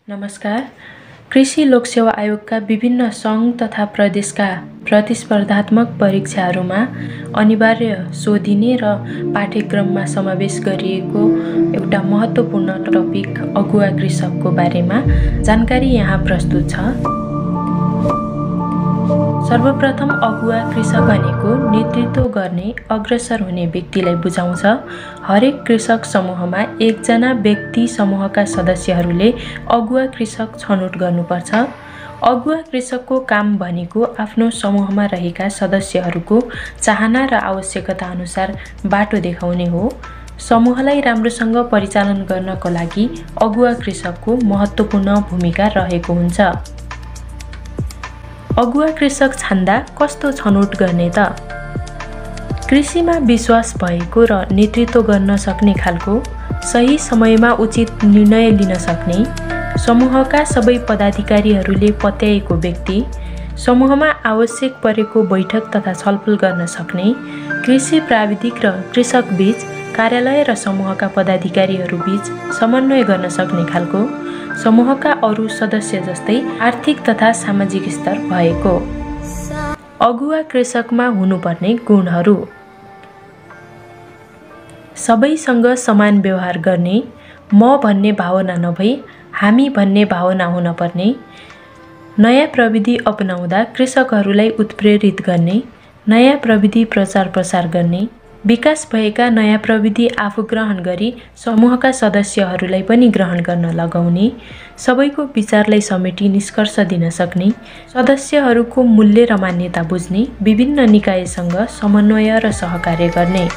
नमस्कार। कृषि लोकसेवा आयोगका विभिन्न सङ्घ तथा प्रदेशका प्रतिस्पर्धात्मक परीक्षाहरूमा अनिवार्य सोधिने र पाठ्यक्रममा समावेश गरिएको एउटा महत्त्वपूर्ण टपिक अगुवा कृषकको बारेमा जानकारी यहाँ प्रस्तुत छ। सर्वप्रथम अगुवा कृषक भनेको नेतृत्व गर्ने अग्रसर हुने व्यक्तिलाई बुझाउँछ। हरेक कृषक समूहमा एकजना व्यक्ति समूहका सदस्यहरूले अगुवा कृषक छनौट गर्नुपर्छ। अगुवा कृषकको काम भनेको आफ्नो समूहमा रहेका सदस्यहरूको चाहना र आवश्यकता अनुसार बाटो देखाउने हो। समूहलाई राम्रोसँग परिचालन गर्नको लागि अगुवा कृषकको महत्त्वपूर्ण भूमिका रहेको हुन्छ। अगुवा कृषक छान्दा कस्तो छनौट गर्ने त? कृषिमा विश्वास भएको र नेतृत्व गर्न सक्ने खालको, सही समयमा उचित निर्णय लिन सक्ने, समूहका सबै पदाधिकारीहरूले पत्याएको व्यक्ति, समूहमा आवश्यक परेको बैठक तथा छलफल गर्न सक्ने, कृषि प्राविधिक र कृषक बीच, कार्यालय र समूहका पदाधिकारीहरू बीच समन्वय गर्न सक्ने खालको, समूहका अरू सदस्य जस्तै आर्थिक तथा सामाजिक स्तर भएको। अगुवा कृषकमा हुनुपर्ने गुणहरू: सबैसँग समान व्यवहार गर्ने, म भन्ने भावना नभई हामी भन्ने भावना हुन पर्ने, नयाँ प्रविधि अपनाउँदा कृषकहरूलाई उत्प्रेरित गर्ने, नयाँ प्रविधि प्रचार प्रसार गर्ने, विकास भएका नयाँ प्रविधि आफू ग्रहण गरी समूहका सदस्यहरूलाई पनि ग्रहण गर्न लगाउने, सबैको विचारलाई समेटी निष्कर्ष दिन सक्ने, सदस्यहरूको मूल्य र मान्यता बुझ्ने, विभिन्न निकायसँग समन्वय र सहकार्य गर्ने।